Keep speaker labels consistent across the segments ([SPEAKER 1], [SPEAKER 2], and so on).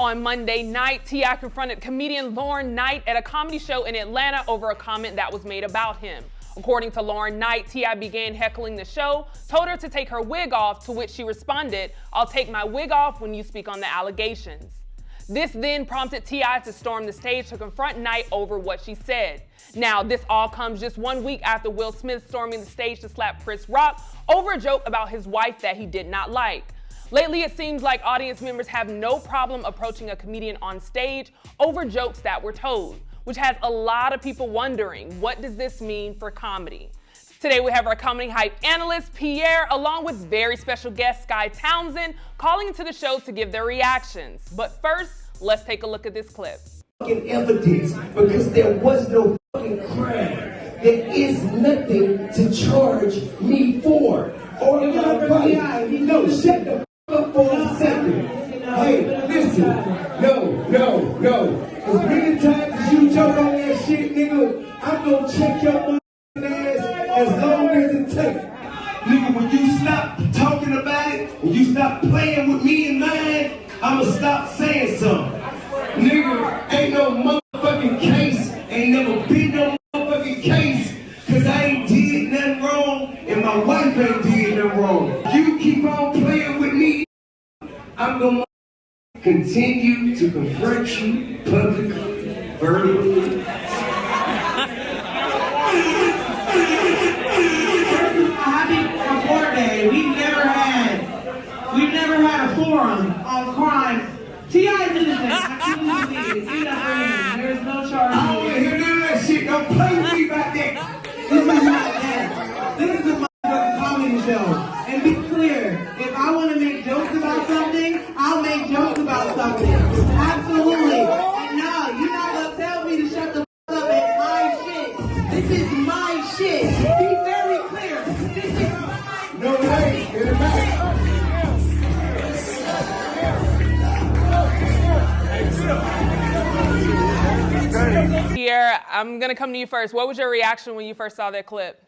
[SPEAKER 1] On Monday night, T.I. confronted comedian Lauren Knight at a comedy show in Atlanta over a comment that was made about him. According to Lauren Knight, T.I. began heckling the show, told her to take her wig off, to which she responded, "I'll take my wig off when you speak on the allegations." This then prompted T.I. to storm the stage to confront Knight over what she said. Now, this all comes just 1 week after Will Smith storming the stage to slap Chris Rock over a joke about his wife that he did not like. Lately, it seems like audience members have no problem approaching a comedian on stage over jokes that were told, which has a lot of people wondering, what does this mean for comedy? Today, we have our comedy hype analyst, Pierre, along with very special guest, Sky Townsend, calling into the show to give their reactions. But first, let's take a look at this clip.
[SPEAKER 2] Evidence, because there was no fucking crime. There is nothing to charge me for. Or no, shut the up for a second. Hey, listen. No. As many times as you joke on that shit, nigga, I'm gonna check your ass as long as it takes. Nigga, when you stop talking about it, when you stop playing with me and mine, I'ma stop saying something. Nigga, ain't no motherfucking case, ain't never been no motherfucking case, cause I ain't did nothing wrong and my wife ain't did nothing wrong. You keep on playing with me, I'm gonna continue to confront you publicly, verbally.
[SPEAKER 3] Happy Report Day. We've never had a forum on crime. T.I. is innocent. I truly believe it. Even for him, there is no charge.
[SPEAKER 2] I don't want to hear none of that shit. Don't play with me about that.
[SPEAKER 3] This is not that. This is a motherfucking comedy show. And be clear, if I want to make jokes about something, I'll make jokes about something. Absolutely. And no, you're not going to tell me to shut the fuck up. It's my shit. This is my shit. Be very clear. This is my
[SPEAKER 2] No way. Get it back.
[SPEAKER 1] Pierre, I'm gonna come to you first. What was your reaction when you first saw that clip?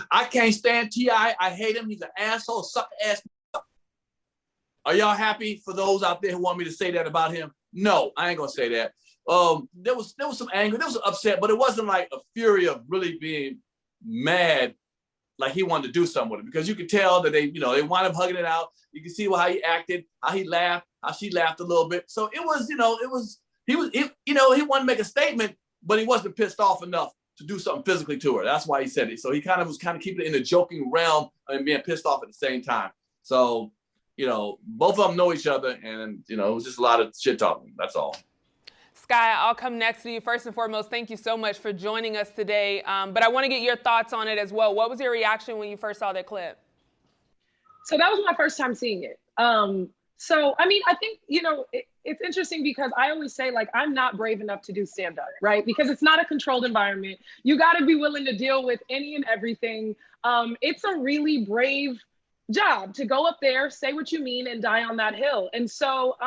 [SPEAKER 4] I can't stand T.I. I hate him. He's an asshole, sucker ass. Are y'all happy for those out there who want me to say that about him? No, I ain't gonna say that. There was some anger, there was some upset, but it wasn't like a fury of really being mad, like he wanted to do something with it, because you could tell that they wound up hugging it out. You can see how he acted, how he laughed, how she laughed a little bit. So it was, he wanted to make a statement, but he wasn't pissed off enough to do something physically to her. That's why he said it. So he was keeping it in the joking realm and being pissed off at the same time. So, both of them know each other, and, it was just a lot of shit talking. That's all.
[SPEAKER 1] Sky, I'll come next to you. First and foremost, thank you so much for joining us today. But I want to get your thoughts on it as well. What was your reaction when you first saw that clip?
[SPEAKER 5] So that was my first time seeing it. I think, it's interesting because I always say, like, I'm not brave enough to do stand-up, right? Because it's not a controlled environment. You got to be willing to deal with any and everything. It's a really brave job to go up there, say what you mean, and die on that hill. And so,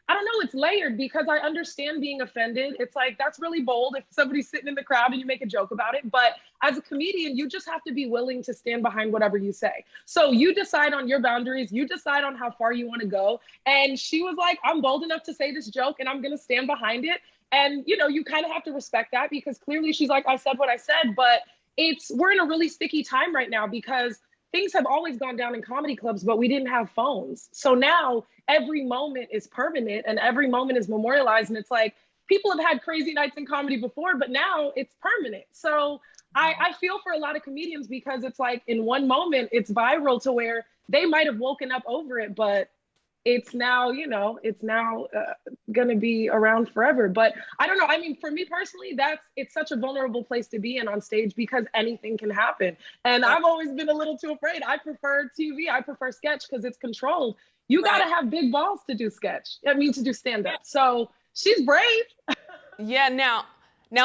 [SPEAKER 5] I don't know, it's layered because I understand being offended. It's like, that's really bold if somebody's sitting in the crowd and you make a joke about it. But as a comedian, you just have to be willing to stand behind whatever you say. So you decide on your boundaries, you decide on how far you want to go. And she was like, I'm bold enough to say this joke and I'm going to stand behind it. And, you kind of have to respect that because clearly she's like, I said what I said, but we're in a really sticky time right now because things have always gone down in comedy clubs, but we didn't have phones. So now every moment is permanent and every moment is memorialized. And it's like, people have had crazy nights in comedy before, but now it's permanent. So I feel for a lot of comedians because it's like in one moment, it's viral to where they might have woken up over it, but it's now, going to be around forever. But I don't know. I mean, for me personally, it's such a vulnerable place to be in on stage because anything can happen. And I've always been a little too afraid. I prefer TV. I prefer sketch because it's controlled. You got to have big balls to do to do stand-up. So she's brave.
[SPEAKER 1] Yeah, now,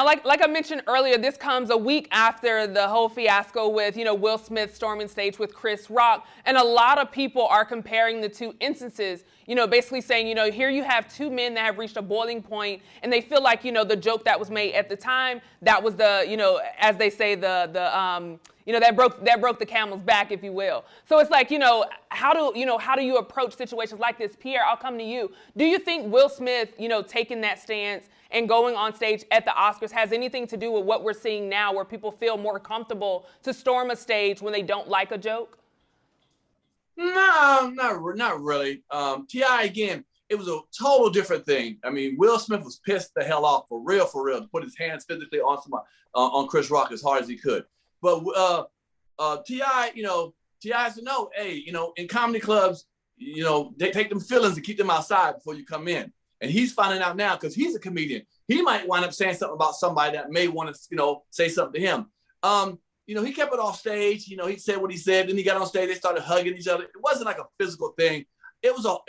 [SPEAKER 1] like I mentioned earlier, this comes a week after the whole fiasco with, Will Smith storming stage with Chris Rock. And a lot of people are comparing the two instances. basically saying, here you have two men that have reached a boiling point, and they feel like, the joke that was made at the time, that was the, as they say, that broke the camel's back, if you will. So it's like, how do you approach situations like this? Pierre, I'll come to you. Do you think Will Smith, taking that stance and going on stage at the Oscars has anything to do with what we're seeing now, where people feel more comfortable to storm a stage when they don't like a joke?
[SPEAKER 4] No, not really. T.I., again, it was a total different thing. I mean, Will Smith was pissed the hell off for real, to put his hands physically on Chris Rock as hard as he could. But T.I., T.I. said, no, hey, in comedy clubs, they take them feelings and keep them outside before you come in. And he's finding out now because he's a comedian. He might wind up saying something about somebody that may want to, say something to him. He kept it off stage. He said what he said. Then he got on stage. They started hugging each other. It wasn't like a physical thing. It was a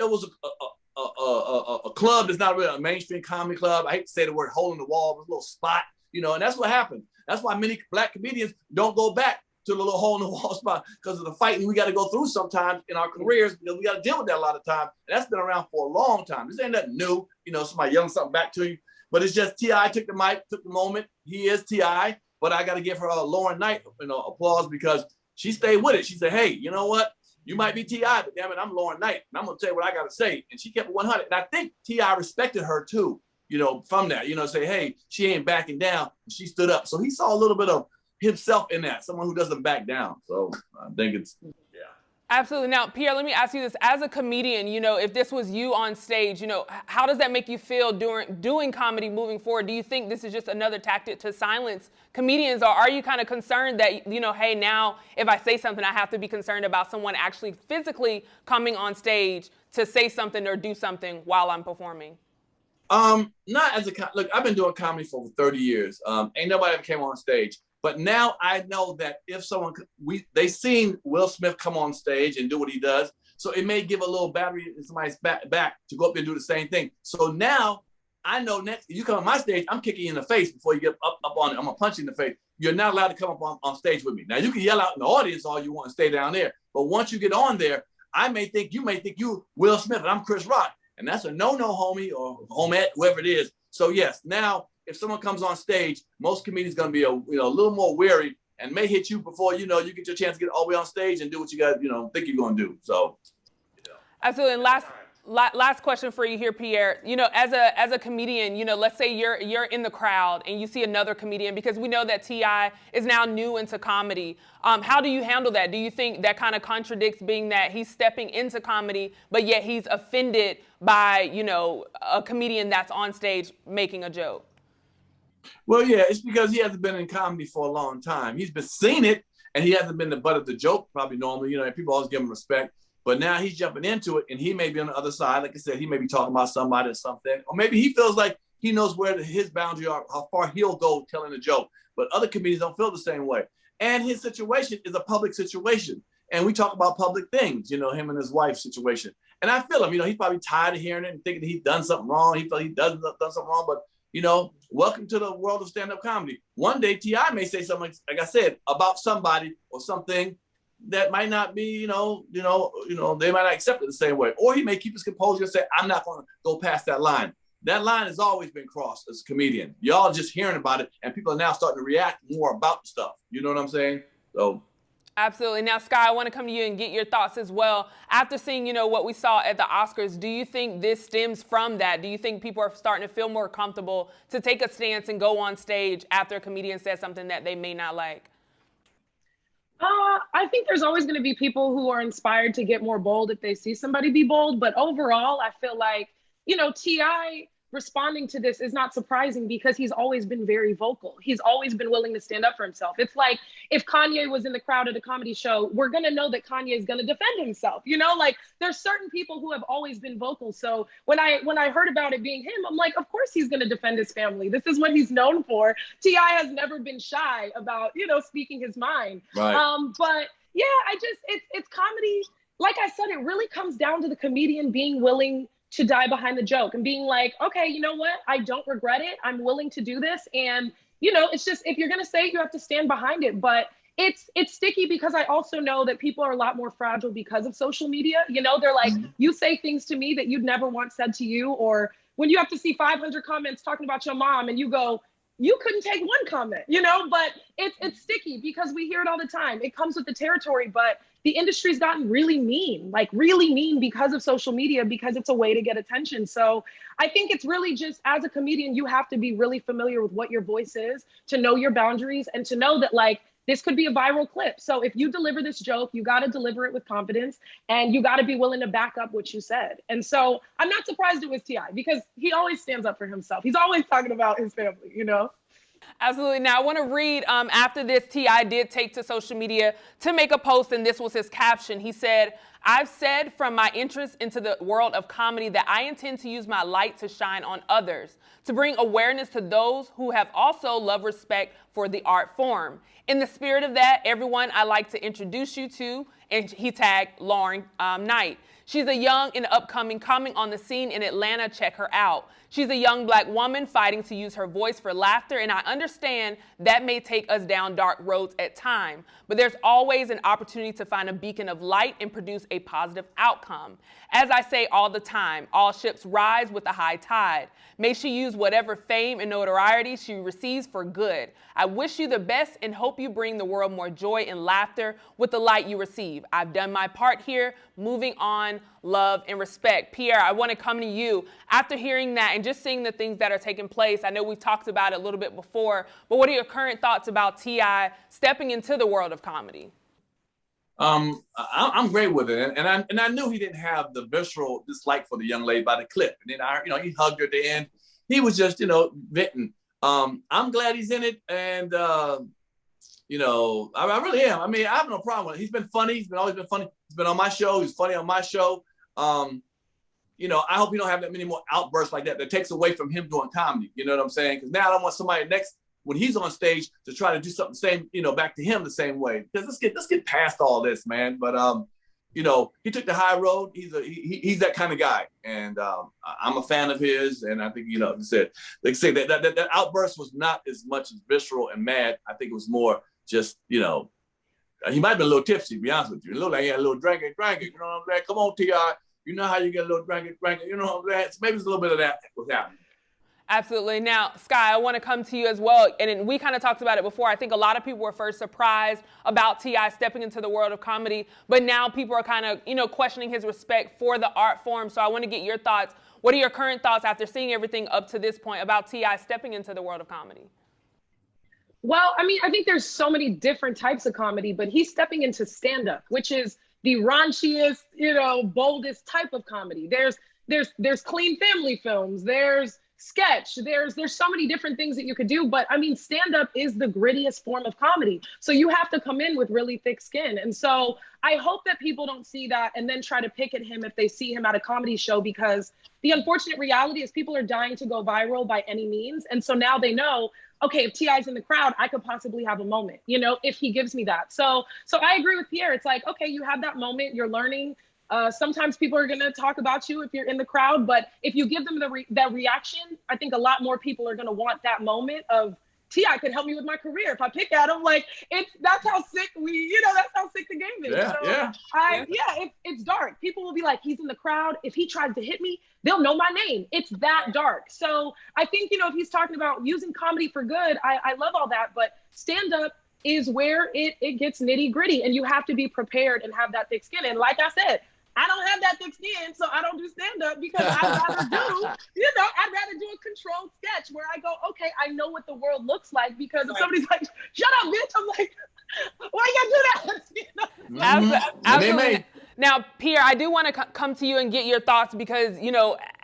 [SPEAKER 4] club that's not really a mainstream comedy club. I hate to say the word hole in the wall, but a little spot, and that's what happened. That's why many Black comedians don't go back to the little hole in the wall spot, because of the fighting we got to go through sometimes in our careers, because we got to deal with that a lot of times. And that's been around for a long time. This ain't nothing new. Somebody yelling something back to you, but it's just T.I. took the mic, took the moment. He is T.I., but I got to give her Lauren Knight, applause, because she stayed with it. She said, hey, you know what? You might be T.I., but damn it, I'm Lauren Knight, and I'm going to tell you what I got to say. And she kept it 100. And I think T.I. respected her too, from that, say, hey, she ain't backing down. She stood up. So he saw a little bit of himself in that, someone who doesn't back down. So I think it's, yeah.
[SPEAKER 1] Absolutely. Now, Pierre, let me ask you this. As a comedian, if this was you on stage, how does that make you feel doing comedy moving forward? Do you think this is just another tactic to silence comedians, or are you kind of concerned that, hey, now if I say something, I have to be concerned about someone actually physically coming on stage to say something or do something while I'm performing?
[SPEAKER 4] Not as look, I've been doing comedy for over 30 years. Ain't nobody ever came on stage. But now I know that if someone, they seen Will Smith come on stage and do what he does, so it may give a little battery in somebody's back to go up there and do the same thing. So now I know next, you come on my stage, I'm kicking you in the face before you get up on it. I'm gonna punch you in the face. You're not allowed to come up on stage with me. Now you can yell out in the audience all you want and stay down there. But once you get on there, you may think you Will Smith and I'm Chris Rock. And that's a no-no, homie, or homette, whoever it is. So yes, now if someone comes on stage, most comedians going to be a little more wary and may hit you before you get your chance to get all the way on stage and do what you got think you're going to do. So
[SPEAKER 1] absolutely. And last question for you here, Pierre. As a comedian, let's say you're in the crowd and you see another comedian, because we know that T.I. is now new into comedy. How do you handle that? Do you think that kind of contradicts being that he's stepping into comedy, but yet he's offended by a comedian that's on stage making a joke?
[SPEAKER 4] Well, yeah, it's because he hasn't been in comedy for a long time. He's been seen it, and he hasn't been the butt of the joke probably normally, and people always give him respect. But now he's jumping into it, and he may be on the other side. Like I said, he may be talking about somebody or something. Or maybe he feels like he knows where his boundaries are, how far he'll go telling a joke. But other comedians don't feel the same way. And his situation is a public situation. And we talk about public things, him and his wife's situation. And I feel him, he's probably tired of hearing it and thinking he's done something wrong. He felt he done something wrong, but welcome to the world of stand-up comedy. One day, T.I. may say something, like I said, about somebody or something that might not be, they might not accept it the same way. Or he may keep his composure and say, I'm not going to go past that line. That line has always been crossed as a comedian. Y'all just hearing about it, and people are now starting to react more about the stuff. You know what I'm saying? So.
[SPEAKER 1] Absolutely. Now, Sky, I want to come to you and get your thoughts as well. After seeing, what we saw at the Oscars, do you think this stems from that? Do you think people are starting to feel more comfortable to take a stance and go on stage after a comedian says something that they may not like?
[SPEAKER 5] I think there's always going to be people who are inspired to get more bold if they see somebody be bold. But overall, I feel like, T.I. responding to this is not surprising because he's always been very vocal. He's always been willing to stand up for himself. It's like if Kanye was in the crowd at a comedy show, we're going to know that Kanye is going to defend himself. There's certain people who have always been vocal. So when I heard about it being him, I'm like, of course he's going to defend his family. This is what he's known for. T.I. has never been shy about, speaking his mind.
[SPEAKER 4] Right.
[SPEAKER 5] But yeah, it's comedy. Like I said, it really comes down to the comedian being willing to die behind the joke and being like, okay, you know what? I don't regret it. I'm willing to do this. And, it's just, if you're going to say it, you have to stand behind it. But it's sticky because I also know that people are a lot more fragile because of social media. You know, they're like, you say things to me that you'd never want said to you, or when you have to see 500 comments talking about your mom and you go, you couldn't take one comment, you know, but it's sticky because we hear it all the time. It comes with the territory, but the industry's gotten really mean, like really mean because of social media, because it's a way to get attention. So I think it's really just, as a comedian, you have to be really familiar with what your voice is, to know your boundaries, and to know that like, this could be a viral clip. So if you deliver this joke, you got to deliver it with confidence, and you got to be willing to back up what you said. And so I'm not surprised it was T.I. because he always stands up for himself. He's always talking about his family, you know?
[SPEAKER 1] Absolutely. Now, I want to read, after this, T.I. did take to social media to make a post, and this was his caption. He said, "I've said from my interest into the world of comedy that I intend to use my light to shine on others, to bring awareness to those who have also love respect for the art form. In the spirit of that, everyone, I'd like to introduce you to," and he tagged Lauren Knight. "She's a young and upcoming coming on the scene in Atlanta. Check her out. She's a young Black woman fighting to use her voice for laughter, and I understand that may take us down dark roads at times, but there's always an opportunity to find a beacon of light and produce a positive outcome. As I say all the time, all ships rise with the high tide. May she use whatever fame and notoriety she receives for good. I wish you the best and hope you bring the world more joy and laughter with the light you receive. I've done my part here. Moving on, love and respect." Pierre, I want to come to you. After hearing that and just seeing the things that are taking place, I know we've talked about it a little bit before, but what are your current thoughts about T.I. stepping into the world of comedy?
[SPEAKER 4] I'm great with it, and I knew he didn't have the visceral dislike for the young lady by the clip, and then he hugged her at the end. He was just venting. I'm glad he's in it, and I really am. I mean, I have no problem with it. He's been funny. He's always been funny. He's been on my show. He's funny on my show. I hope you don't have that many more outbursts like that takes away from him doing comedy. You know what I'm saying? Because now I don't want somebody next, when he's on stage, to try to do something same, back to him the same way. Because let's get past all this, man. But he took the high road. He's that kind of guy, and I'm a fan of his. And I think like I said, that outburst was not as much as visceral and mad. I think it was more just he might have been a little tipsy, to be honest with you. A little like he had a little drink it. You know what I'm saying? Come on, T.I. You know how you get a little drink it. You know what I'm saying? So maybe it's a little bit of that was happening.
[SPEAKER 1] Absolutely. Now, Sky, I want to come to you as well. And we kind of talked about it before. I think a lot of people were first surprised about T.I. stepping into the world of comedy, but now people are kind of, questioning his respect for the art form. So I want to get your thoughts. What are your current thoughts after seeing everything up to this point about T.I. stepping into the world of comedy?
[SPEAKER 5] Well, I mean, I think there's so many different types of comedy, but he's stepping into stand-up, which is the raunchiest, boldest type of comedy. There's clean family films. There's sketch. There's so many different things that you could do. But I mean, stand-up is the grittiest form of comedy. So you have to come in with really thick skin. And so I hope that people don't see that and then try to pick at him if they see him at a comedy show, because the unfortunate reality is people are dying to go viral by any means. And so now they know, okay, if T.I.'s in the crowd, I could possibly have a moment, if he gives me that. So I agree with Pierre. It's like, okay, you have that moment, you're learning. Sometimes people are going to talk about you if you're in the crowd, but if you give them that reaction, I think a lot more people are going to want that moment of, T.I. could help me with my career. If I pick at him, that's how sick that's how sick the game is. It's dark. People will be like, he's in the crowd. If he tries to hit me, they'll know my name. It's that dark. So I think, if he's talking about using comedy for good, I love all that, but stand up is where it gets nitty gritty, and you have to be prepared and have that thick skin. And like I said, I don't have that thick skin, so I don't do stand-up because I'd rather do a controlled sketch where I go, okay, I know what the world looks like, because if somebody's like, shut up, bitch, I'm like, why you gotta do that?
[SPEAKER 1] Absolutely. Now, Pierre, I do want to come to you and get your thoughts because,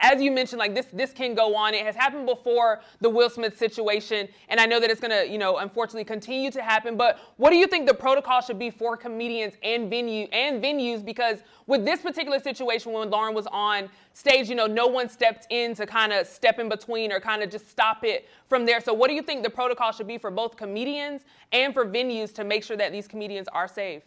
[SPEAKER 1] as you mentioned, this can go on. It has happened before the Will Smith situation, and I know that it's going to, unfortunately continue to happen. But what do you think the protocol should be for comedians and venues? Because with this particular situation, when Lauren was on stage, no one stepped in to kind of step in between or kind of just stop it from there. So what do you think the protocol should be for both comedians and for venues to make sure that these comedians are safe?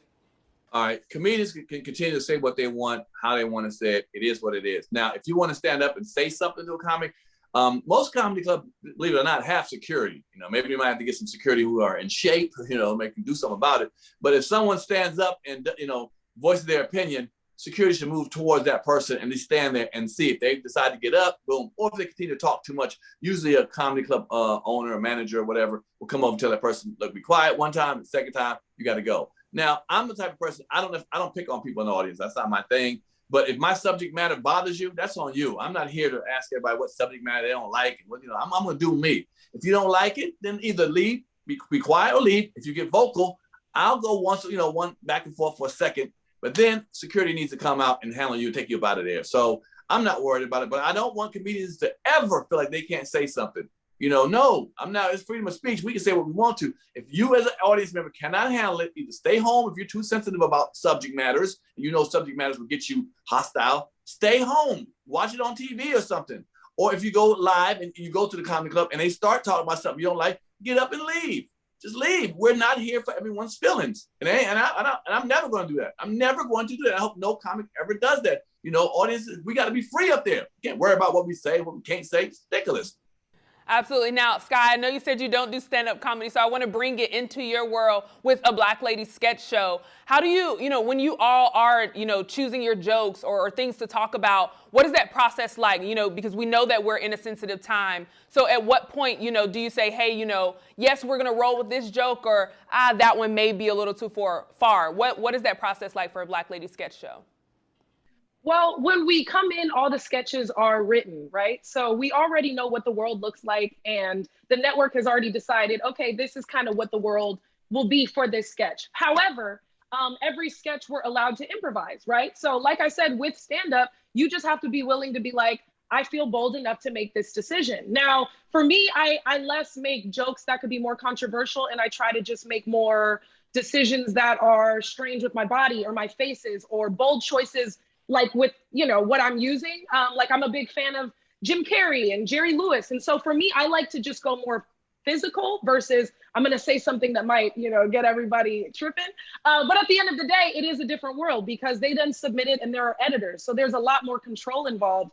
[SPEAKER 4] All right, comedians can continue to say what they want, how they want to say it. It is what it is. Now, if you want to stand up and say something to a comic, Most comedy clubs, believe it or not, have security. You know, maybe you might have to get some security who are in shape, you know, make them do something about it. But if someone stands up and, you know, voices their opinion, security should move towards that person and they stand there and see if they decide to get up, boom, or if they continue to talk too much. Usually a comedy club owner or manager or whatever will come over and tell that person, look, be quiet one time, the second time, you got to go. Now, I'm the type of person, I don't pick on people in the audience. That's not my thing. But if my subject matter bothers you, that's on you. I'm not here to ask everybody what subject matter they don't like. And what, you know, I'm going to do me. If you don't like it, then either leave, be quiet or leave. If you get vocal, I'll go one back and forth for a second. But then security needs to come out and handle you and take you up out of there. So I'm not worried about it. But I don't want comedians to ever feel like they can't say something. You know, no, I'm not. It's freedom of speech. We can say what we want to. If you as an audience member cannot handle it, either stay home if you're too sensitive about subject matters, and you know subject matters will get you hostile, stay home. Watch it on TV or something. Or if you go live and you go to the comedy club and they start talking about something you don't like, get up and leave. Just leave. We're not here for everyone's feelings. And I'm never going to do that. I'm never going to do that. I hope no comic ever does that. You know, audiences, we got to be free up there. We can't worry about what we say, what we can't say. It's ridiculous.
[SPEAKER 1] Absolutely. Now, Sky, I know you said you don't do stand-up comedy, so I want to bring it into your world with a Black Lady sketch show. How do you know, when you all are, you know, choosing your jokes or things to talk about, what is that process like? You know, because we know that we're in a sensitive time. So at what point, you know, do you say, hey, you know, yes, we're going to roll with this joke, or that one may be a little too far? What is that process like for a Black Lady sketch show?
[SPEAKER 5] Well, when we come in, all the sketches are written, right? So we already know what the world looks like, and the network has already decided, okay, this is kind of what the world will be for this sketch. However, every sketch we're allowed to improvise, right? So like I said, with stand-up, you just have to be willing to be like, I feel bold enough to make this decision. Now, for me, I less make jokes that could be more controversial, and I try to just make more decisions that are strange with my body or my faces, or bold choices like with, you know, what I'm using. Like I'm a big fan of Jim Carrey and Jerry Lewis. And so for me, I like to just go more physical versus I'm going to say something that might, you know, get everybody tripping. But at the end of the day, it is a different world because they then submit it and there are editors. So there's a lot more control involved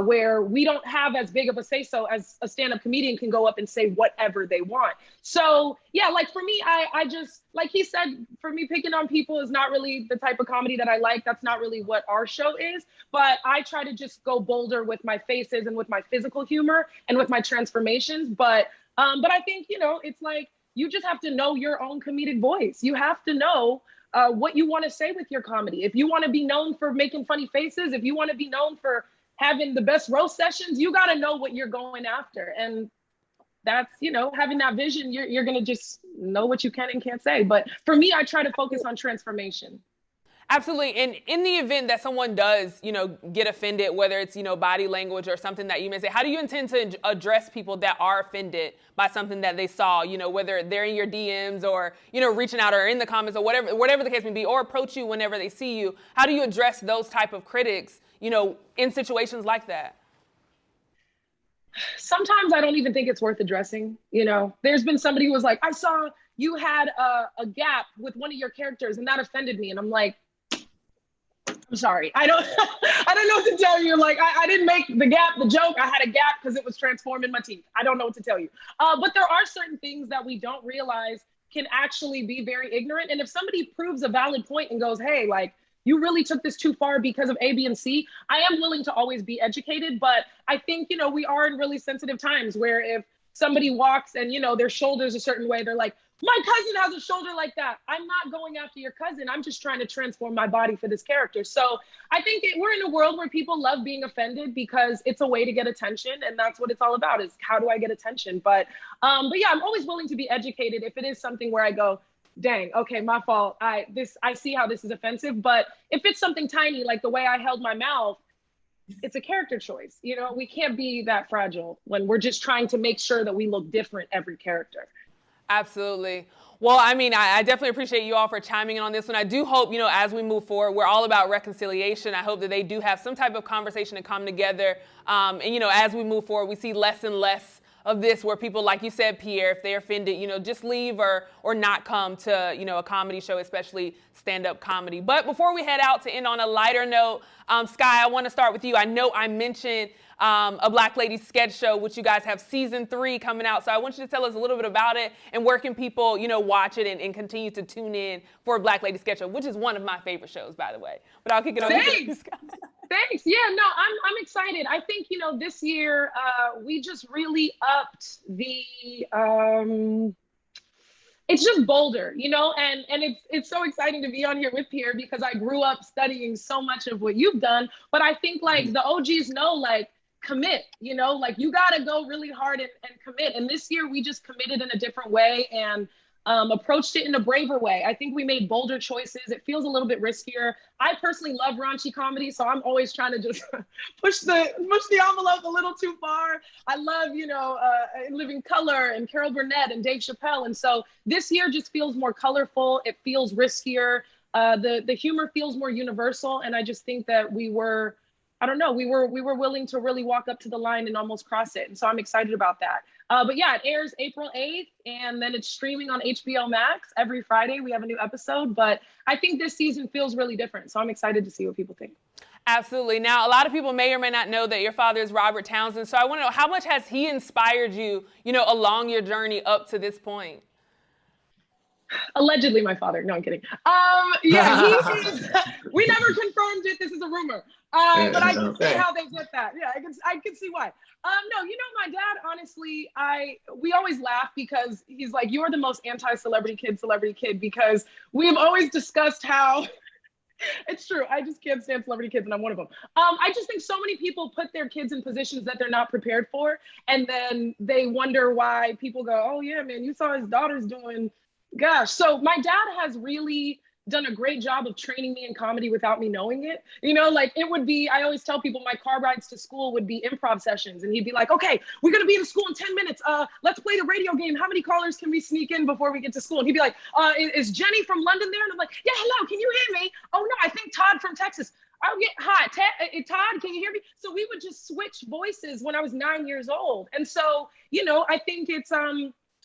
[SPEAKER 5] where we don't have as big of a say-so as a stand-up comedian can go up and say whatever they want. So yeah, like for me, I just, like he said, for me, picking on people is not really the type of comedy that I like. That's not really what our show is. But I try to just go bolder with my faces and with my physical humor and with my transformations. But I think, you know, it's like, you just have to know your own comedic voice. You have to know what you want to say with your comedy. If you want to be known for making funny faces, if you want to be known for having the best roast sessions, you got to know what you're going after. And that's, you know, having that vision, you're going to just know what you can and can't say. But for me, I try to focus on transformation.
[SPEAKER 1] Absolutely. And in the event that someone does, you know, get offended, whether it's, you know, body language or something that you may say, how do you intend to address people that are offended by something that they saw, you know, whether they're in your DMs or, you know, reaching out or in the comments or whatever the case may be, or approach you whenever they see you? How do you address those type of critics, you know, in situations like that?
[SPEAKER 5] Sometimes I don't even think it's worth addressing. You know, there's been somebody who was like, I saw you had a gap with one of your characters and that offended me. And I'm like, I'm sorry. I don't know what to tell you. Like, I didn't make the gap the joke. I had a gap because it was transforming my teeth. I don't know what to tell you. But there are certain things that we don't realize can actually be very ignorant. And if somebody proves a valid point and goes, hey, like, you really took this too far because of A, B, and C, I am willing to always be educated. But I think, you know, we are in really sensitive times where if somebody walks and, you know, their shoulders a certain way, they're like, my cousin has a shoulder like that. I'm not going after your cousin. I'm just trying to transform my body for this character. So I think we're in a world where people love being offended because it's a way to get attention. And that's what it's all about, is how do I get attention? But yeah, I'm always willing to be educated if it is something where I go, dang, okay, my fault. I see how this is offensive. But if it's something tiny, like the way I held my mouth, it's a character choice. You know, we can't be that fragile when we're just trying to make sure that we look different every character.
[SPEAKER 1] Absolutely. Well, I mean, I definitely appreciate you all for chiming in on this one. I do hope, you know, as we move forward, we're all about reconciliation. I hope that they do have some type of conversation and come together. And, you know, as we move forward, we see less and less of this where people, like you said, Pierre, if they're offended, you know, just leave or not come to, you know, a comedy show, especially stand-up comedy. But before we head out to end on a lighter note, Sky, I want to start with you. I know I mentioned a Black Lady sketch show, which you guys have season 3 coming out. So I want you to tell us a little bit about it and where can people, watch it and continue to tune in for a Black Lady sketch show, which is one of my favorite shows, by the way. But I'll kick it over to you.
[SPEAKER 5] Thanks. Yeah, no, I'm excited. I think, this year we just really upped the it's just bolder, and it's so exciting to be on here with Pierre because I grew up studying so much of what you've done. But I think the OGs know, commit, you got to go really hard and commit. And this year we just committed in a different way and approached it in a braver way. I think we made bolder choices. It feels a little bit riskier. I personally love raunchy comedy, so I'm always trying to just push the envelope a little too far. I love, Living Color and Carol Burnett and Dave Chappelle. And so this year just feels more colorful. It feels riskier. The humor feels more universal. And I just think that we were willing to really walk up to the line and almost cross it. And so I'm excited about that. But yeah, it airs April 8th and then it's streaming on HBO Max every Friday. We have a new episode, but I think this season feels really different. So I'm excited to see what people think.
[SPEAKER 1] Absolutely. Now, a lot of people may or may not know that your father is Robert Townsend. So I want to know, how much has he inspired you, along your journey up to this point?
[SPEAKER 5] Allegedly my father. No, I'm kidding. Yeah, he is, we never confirmed it. This is a rumor. But I can see how they get that. Yeah, I can see why. No, my dad, honestly, we always laugh because he's like, you're the most anti-celebrity kid, because we've always discussed how it's true. I just can't stand celebrity kids and I'm one of them. I just think so many people put their kids in positions that they're not prepared for. And then they wonder why people go, oh yeah, man, you saw his daughter's doing, gosh. So my dad has really done a great job of training me in comedy without me knowing it. It would be, I always tell people my car rides to school would be improv sessions. And he'd be like, okay, we're going to be in school in 10 minutes. Let's play the radio game. How many callers can we sneak in before we get to school? And he'd be like, is Jenny from London there? And I'm like, yeah, hello, can you hear me? Oh no, I think Todd from Texas. Oh yeah, hi, Todd, can you hear me? So we would just switch voices when I was 9 years old. And so, I think it's,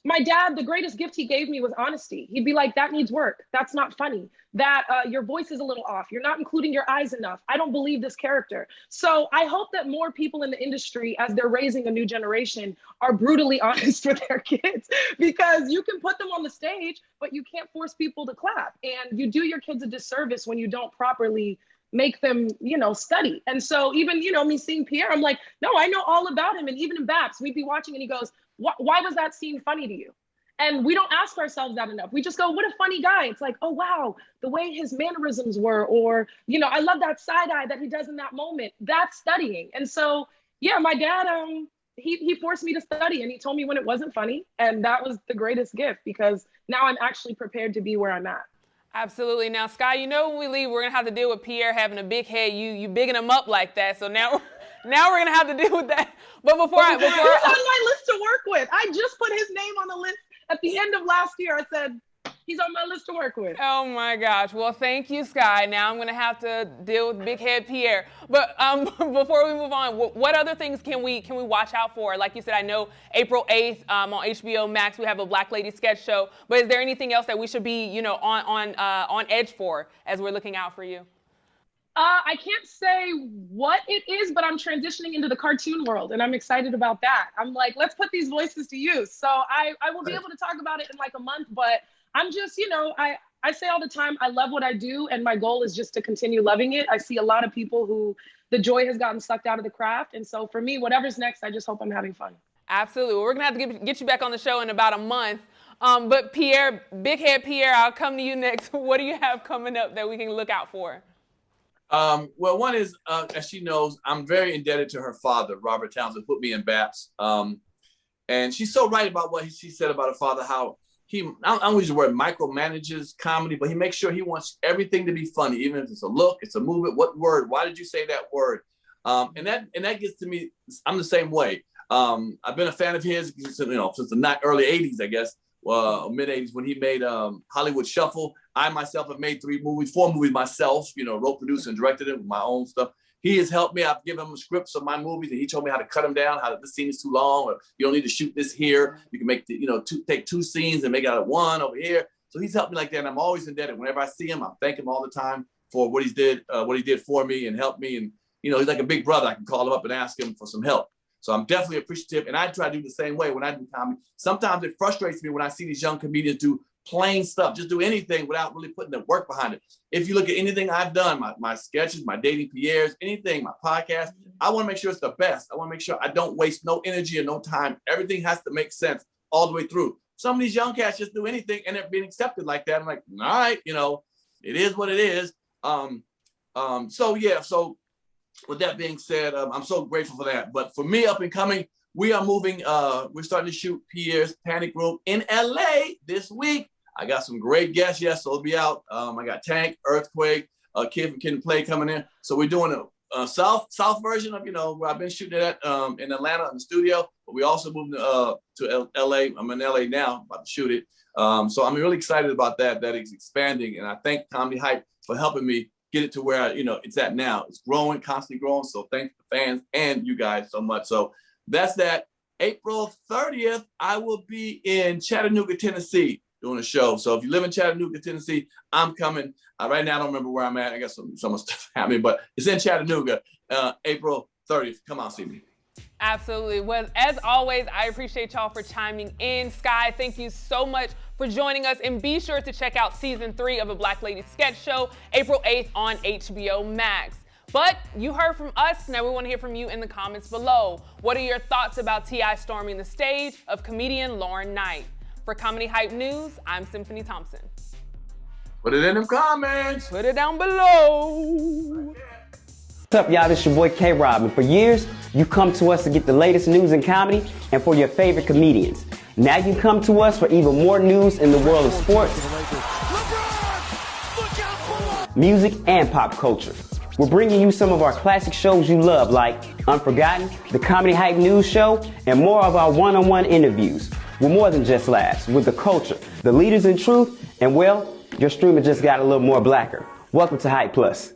[SPEAKER 5] my dad, the greatest gift he gave me was honesty. He'd be like, that needs work. That's not funny. That your voice is a little off. You're not including your eyes enough. I don't believe this character. So I hope that more people in the industry, as they're raising a new generation, are brutally honest with their kids, because you can put them on the stage, but you can't force people to clap. And you do your kids a disservice when you don't properly make them, study. And so even, me seeing Pierre, I'm like, no, I know all about him. And even in BAPS, we'd be watching and he goes, why was that scene funny to you? And we don't ask ourselves that enough. We just go, what a funny guy. It's like, oh, wow, the way his mannerisms were, or, I love that side eye that he does in that moment. That's studying. And so, yeah, my dad, he forced me to study and he told me when it wasn't funny. And that was the greatest gift because now I'm actually prepared to be where I'm at.
[SPEAKER 1] Absolutely. Now, Sky, when we leave, we're going to have to deal with Pierre having a big head. You bigging him up like that. So now we're going to have to deal with that. But he's on
[SPEAKER 5] my list to work with. I just put his name on the list at the end of last year. I said, he's on my list to work with.
[SPEAKER 1] Oh my gosh. Well, thank you, Sky. Now I'm going to have to deal with big head Pierre. But before we move on, what other things can we watch out for? Like you said, I know April 8th on HBO Max, we have a Black Lady sketch show. But is there anything else that we should be, on edge for as we're looking out for you?
[SPEAKER 5] I can't say what it is, but I'm transitioning into the cartoon world and I'm excited about that. I'm like, let's put these voices to use. So I will be able to talk about it in like a month, but I'm just, I say all the time, I love what I do. And my goal is just to continue loving it. I see a lot of people who the joy has gotten sucked out of the craft. And so for me, whatever's next, I just hope I'm having fun.
[SPEAKER 1] Absolutely. Well, we're going to have to get you back on the show in about a month. But Pierre, big head Pierre, I'll come to you next. What do you have coming up that we can look out for?
[SPEAKER 4] Well, one is, as she knows, I'm very indebted to her father, Robert Townsend, put me in BAPS. And she's so right about what she said about her father, how I don't use the word micromanages comedy, but he makes sure he wants everything to be funny, even if it's a look, it's a movement, what word, why did you say that word? And that gets to me, I'm the same way. I've been a fan of his, since the early 80s, I guess, mid 80s when he made Hollywood Shuffle. I myself have made 4 movies myself, wrote, produced, and directed it with my own stuff. He has helped me. I've given him scripts of my movies, and he told me how to cut them down, how this scene is too long, or you don't need to shoot this here. You can make take 2 scenes and make it out of 1 over here. So he's helped me like that, and I'm always indebted. Whenever I see him, I thank him all the time for what he did for me and helped me. you know, he's like a big brother. I can call him up and ask him for some help. So I'm definitely appreciative. And I try to do the same way when I do comedy. Sometimes it frustrates me when I see these young comedians do plain stuff, just do anything without really putting the work behind it. If you look at anything I've done, my sketches, my dating Pierre's, anything, my podcast, I want to make sure it's the best. I want to make sure I don't waste no energy and no time. Everything has to make sense all the way through. Some of these young cats just do anything and they're being accepted like that. I'm like, all right, you know, it is what it is. So with that being said, I'm so grateful for that. But for me, up and coming, we are moving. We're starting to shoot Pierre's Panic Room in LA this week. I got some great guests. Yes, so it'll be out. I got Tank, Earthquake, Kid from Kid and Play coming in. So we're doing a south version of, you know, where I've been shooting at in Atlanta in the studio. But we also moved to LA. I'm in LA now, about to shoot it. So I'm really excited about that. That is expanding, and I thank Comedy Hype for helping me get it to where, you know, it's at now. It's growing, constantly growing. So thanks to the fans and you guys so much. So that's that. April 30th, I will be in Chattanooga, Tennessee, doing a show. So if you live in Chattanooga, Tennessee, I'm coming. Right now, I don't remember where I'm at. I got some stuff happening, but it's in Chattanooga, April 30th. Come on, see me.
[SPEAKER 1] Absolutely. Well, as always, I appreciate y'all for chiming in. Sky, thank you so much for joining us. And be sure to check out season 3 of A Black Lady Sketch Show, April 8th on HBO Max. But you heard from us. Now we want to hear from you in the comments below. What are your thoughts about T.I. storming the stage of comedian Lauren Knight? For Comedy Hype News, I'm Symphony Thompson.
[SPEAKER 4] Put it in them comments.
[SPEAKER 1] Put it down below.
[SPEAKER 6] What's up, y'all? This your boy K-Rob, and for years, you come to us to get the latest news in comedy and for your favorite comedians. Now you come to us for even more news in the world of sports, music, and pop culture. We're bringing you some of our classic shows you love, like Unforgotten, the Comedy Hype News Show, and more of our one-on-one interviews. We're more than just laughs, with the culture, the leaders in truth, and well, your streamer just got a little more blacker. Welcome to Hype Plus.